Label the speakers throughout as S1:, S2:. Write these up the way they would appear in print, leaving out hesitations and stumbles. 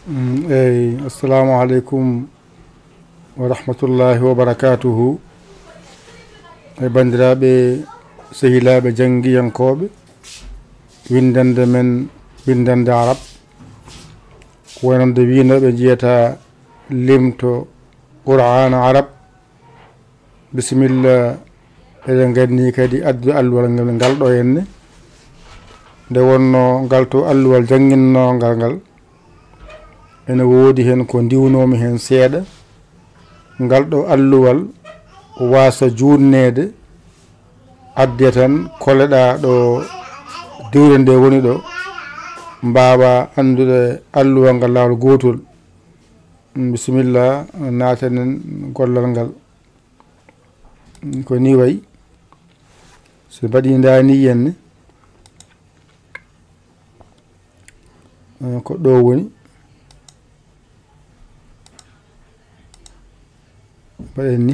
S1: assalamu alaikum wa rahmatullahi wa barakatuhu. Bandiraɓe sehilaɓe jangiyankoɓe windande men windande arab wonande winoɓe jiyata limto qur'ana arab. Bisimillah, eɗen ganni kadi addude alluwal ngal ɗo henne nde wonno ngal to alluwal janginnogal ngal ene woodi hen ko ndiwnomi hen seeɗa. Ngal ɗo alluwal wasa junnede adde tan koleɗa ɗo diwre nde woni ɗo mbawa andude alluwal ngal lawol gotol. Bisimillah, natanen gollal ngal ko ni wayi. So mbaɗi ndani henne ko ɗo woni mbaɗen ni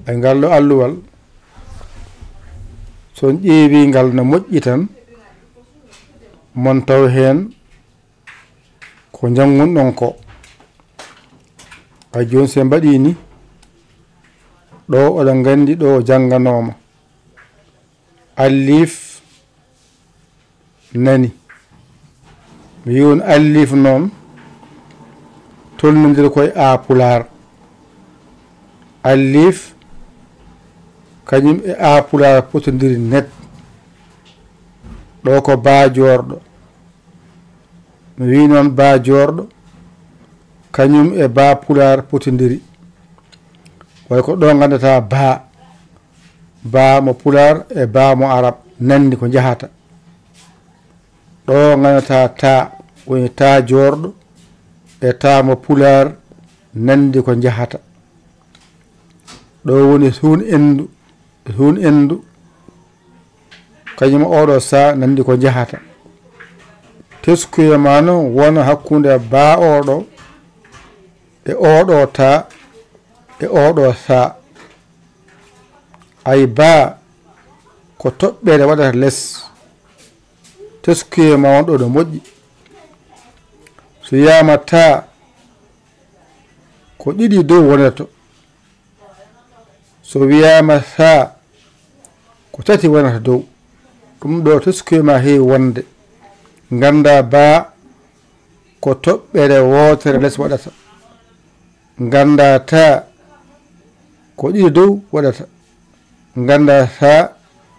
S1: ay ngal ɗo alluwal so ƴeewi ngal no moƴƴi tan mon taw hen ko jangunɗon ko. Ay joni se mbaɗi ni ɗo oɗon gandi ɗo janganoma allif nani mi yiwon allif noon tolnodir koye a pular. Allif kañum e a pular potodiri net. ɗo ko ba jorɗo mi wi noon ba jorɗo kañum e ba pular potodiri way ko ɗo gandata ba mo pular e ba mo arab nandi ko jahata. ɗo gandata ta woni ta jorɗo e ta mo pular nandi ko jahata. ɗo woni hun endu kañum oɗo sa nandi ko jahata. teskuye ma noon wona hakkude ba oɗo e oɗo ta e oɗo sa. ay ba ko toɓɓere waɗata less teskuye ma wonɗo ɗo moƴƴi. so yama ta ko ɗiɗi dow wonata. so wiyama sa ko tati wonata dow. ɗum ɗo teskuye ma heewi wonde. ganda ba ko toɓɓere wotere less waɗata. ganda ta ko ɗiɗi dow waɗata. ganda sa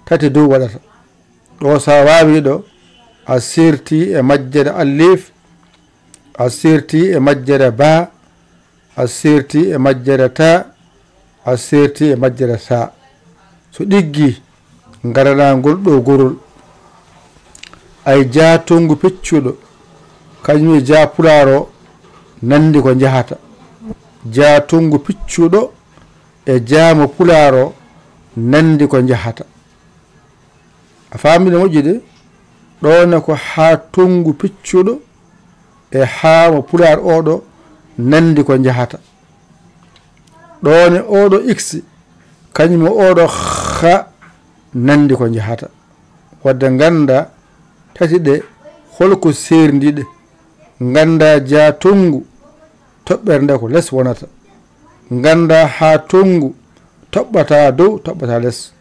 S1: tati dow waɗata. ɗo sa wawi ɗo a sirti e majjere allif, a sirti e majjere ba, a sirti e majjere ta, a sirti e majjere sa. so ɗiggi garana ngol ɗo gorol ay jatongu peccuɗo kañum e ja pularo nandi ko jahata. jatongu piccuɗo e jamo pularo nandi ko jahata. a famino moƴƴi de ɗone ko ha tongu piccuɗo e ha mo pular oɗo nandi ko jahata. ɗone oɗo x kañum oɗo ha nandi ko jahata. wadde ganda tati ɗe holko serdiɗe. ganda ja tongu toɓɓere nde ko less wonata. ganda ha tongu toɓɓata dow toɓɓata less.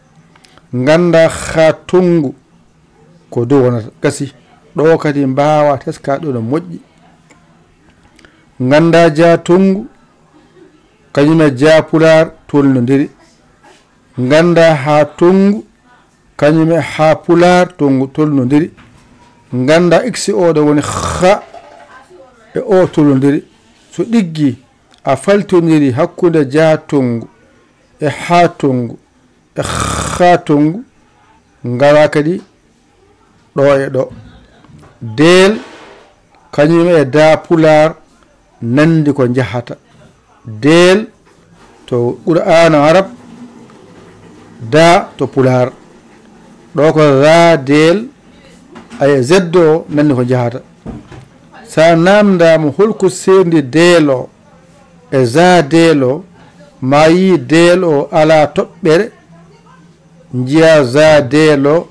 S1: ganda ha tongu ko dow wonata. gasi ɗo kadi mbawa teska ɗo no moƴƴi. ganda ja tongu kañum e ja pular tolnodiri. ganda ha tongu kañum e ha pular tongu tolnodiri. ganda x oɗo woni ha e o tolnodiri. so ɗiggi a faltodiri hakkude ja tongu e ha tongu e ha tongu ngara kadi ɗo e ɗo. del kañum e da pular nandi ko jahata. del to qur'ana arab, da to pular. ɗo ko ra del ay zeddo nandi ko jahata. sa namdama holko serdi deelo e za deelo ma yi deelo ala toɓɓere jiya za deelo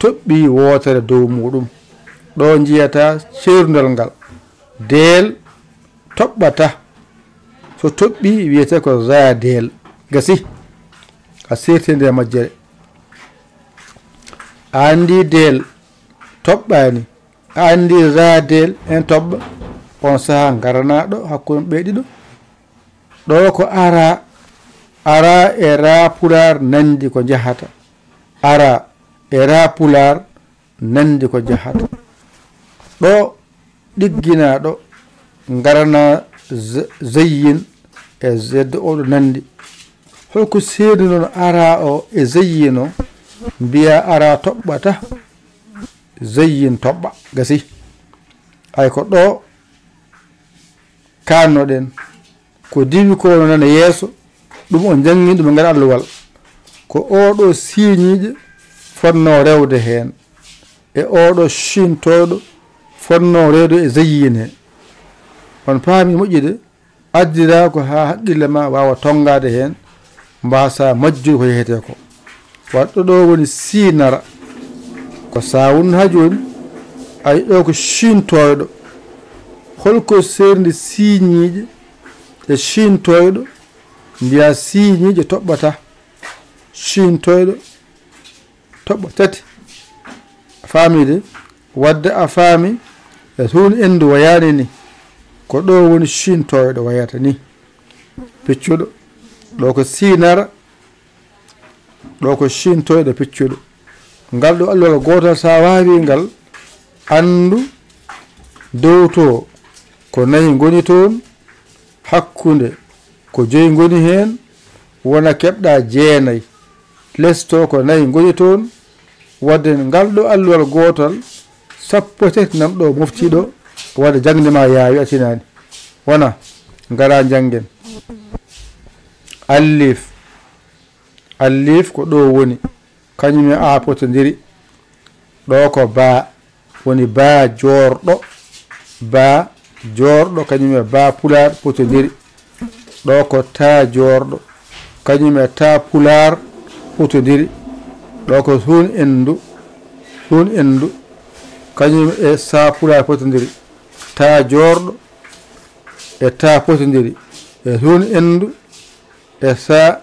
S1: toɓɓi wotere dow muɗum. ɗo jiyata ceerdal ngal del toɓɓata so toɓɓi wiyete ko za del gasi a sirtinde majjere a andi del toɓɓani a andi za del en toɓɓa on saha garanaɗo hakkude ɓe ɗiɗo ɗo ko ara e ra pular nandi ko jahata ara e ra pular nandi ko jahata ɗo ɗigginaɗo garana zeyyin e zedde oɗo nandi holko seedi noon ara o e zeyyin o mbiya ara toɓɓata zeyyin toɓɓa gasi ay ko ɗo kannoɗen ko diwi ko no nana yeeso ɗum o janggi ɗum e nder alluwal ko oɗo siñiije fonno rewde heen e oɗo shintoɗo fonno rewde e zeyyin he on paami moƴƴude addira ko ha haqqille ma wawa tongade heen mbasa majjude ko yehete ko waɗɗo ɗo woni sinara ko sawun ha joni ay ɗo ko shintoyɗo holko serndi siñiije e shintoyɗo mbiya siñiije toɓɓata shintoyɗo toɓɓa tati famide wadde a faami e tun endu wayani ni ko ɗo woni shintoyɗo wayata ni piccuɗo ɗo ko sinara ɗo ko shintoyɗo piccuɗo ngal ɗo alluwal gotal sa wawi ngal andu dow to ko 4 goni toon hakkude ko 5 goni heen wona keɓɗa 9 lesto ko 4 goni toon wadde ngal ɗo alluwal gotal 13 nam ɗo moftiɗo wadde jangde ma yaawi atinani wona ngara jangen allif ko ɗo woni kañum e a potodiri ɗo ko ba woni ba jorɗo kañum e ba pular potodiri ɗo ko ta jorɗo kañum e ta pular potodiri ɗo ko hun endu kañum e sa pular potodiri ta jorɗo e ta potodiri e hun endu e sa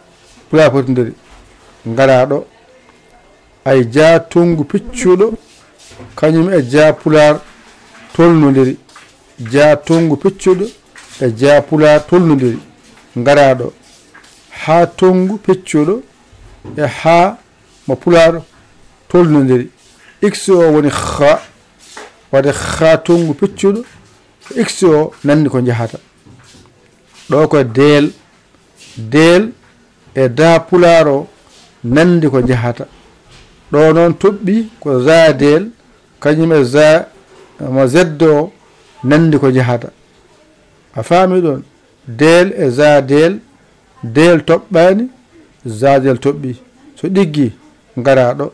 S1: pular potodiri ngara ɗo ay ja tongu piccuɗo kañum e ja pular tolnodiri ja tongu piccuɗo e ja pular tolnodiri ngara ɗo ha tongu piccuɗo e ha mo pular tolnodiri x o woni ha wadde ha tongu piccuɗo x o nandi ko jahata ɗo ko del e da pular o nandi ko jahata ɗo noon toɓɓi ko za del kañum e za mo zedde o nandi ko jahata a faami ɗon del e za del toɓɓani za del toɓɓi so ɗiggi ngara ɗo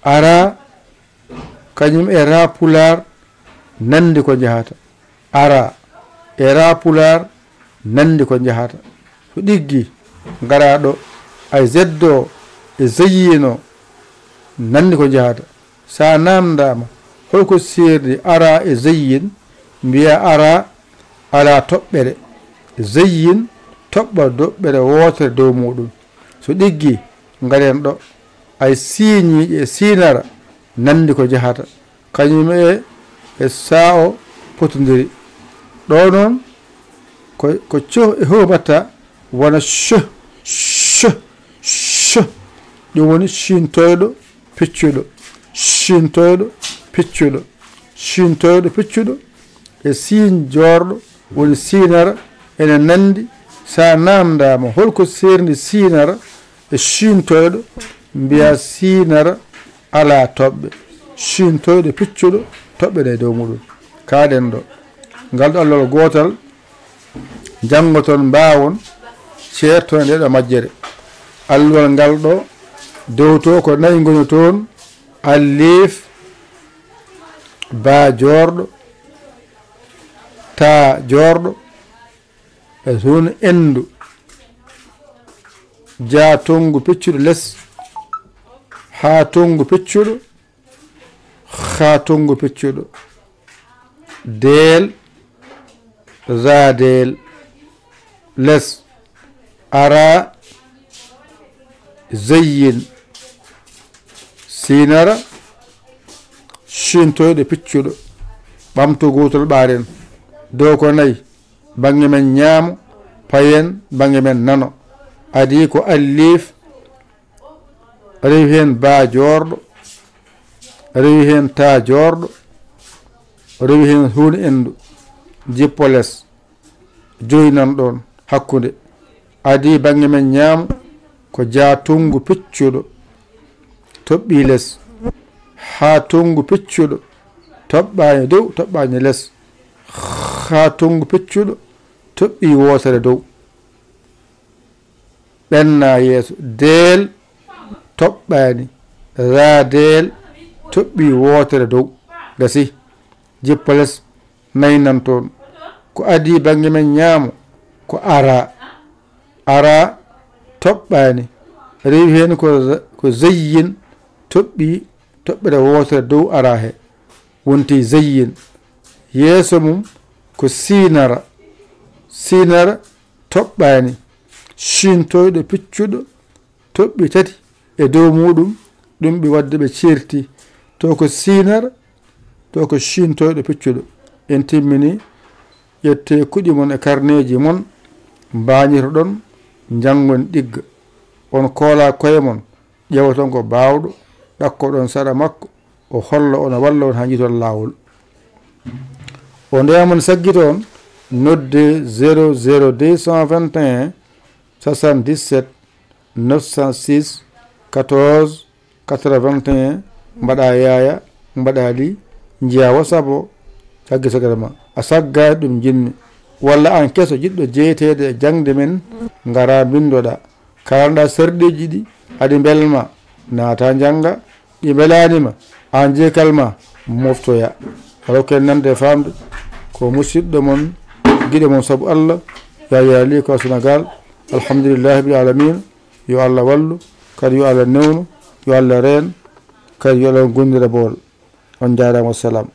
S1: ara kañum e ra pular nandi ko jahata ara e ra pular nandi ko jahata so ɗiggi ngara ɗo ay zeddo e zeyyino nandi ko jahata sa namdama holko sirdi ara e zeyyin mbiya ara ala toɓɓere zeyyin toɓɓa doɓɓere wotere dow muɗum so ɗiggi ngaren ɗo ay siñiije e sinara nandi ko jahata kañum e sa o potodiri ɗo noon ko co e ho batta wona ɗum woni shintoyɗo piccuɗo e sin jorɗo woni sinara ene nandi sa namdama holko serndi sinara e shintoyɗo mbiya sinara ala toɓɓe shintoyɗo piccuɗo toɓɓe ɗe dow muɗum kaɗen ɗo ngal ɗo allol gotal jangoton mbawon ceertone ndeɗo majjere alluwal ngal ɗo dow to ko 4 goni toon allif ba jorɗo ta jorɗo e hun endu ja tongu piccuɗo less ha tongu piccuɗo del zadel les ara zayyin sinara shintoyɗo piccuɗo ɓamto gotol ɓaren dow ko nayi bange men ñaamo payen bange men nano adi ko allif rewi hen ba jorɗo rewi hen ta jorɗo rewi hen hunde endu jippo less joyinan ɗon hakkude adi bange men ñaamo ko ja tungu piccuɗo toɓɓi less ha tungu piccuɗo toɓɓani dow toɓɓani less ha tungu piccuɗo toɓɓi wotere dow ɓenna yeeso del toɓɓani ra del toɓɓi wotere dow gasi jippo less naynan toon ko adi bange men ñaamo ko ara ara toɓɓani rewi hen ko zayyin toɓɓi toɓɓere wotere dow ara he wonti zayyin yeeso mum ko sinara sinara toɓɓani shintoyɗo piccuɗo toɓɓi tati e dow muɗum ɗum ɓe wadde ɓe certi to ko sinara to ko shintoyɗo piccuɗo en timmini ƴette kuɗi mon e carnet ji mon mbañito ɗon jangon ɗigga on koola koye mon ƴewaton ko bawɗo ɗakkoɗon saɗa makko o holla on walla on ha jiiton lawol o ndeyamon saggito on nodde 00221 77 906 14 81 mbaɗa yaya mbaɗa li jiya WhatsApp o saggi sagata ma a saggani ɗum jinmi walla an keso jiɗɗo jeytede e jangde men ngara bindoɗa kalanɗa sarɗiji ɗi haɗi belma naata janga ɗi belanima an jeekalma moftoya rokken nande famde ko musidɗo mon guiɗo mon saabu Allah yayali ko Sénégal alhamdulillahi bil alamin yo Allah wallu kadi yo Allah newnu yo Allah reen kadi yo Allah gondira bool on jarama wassalam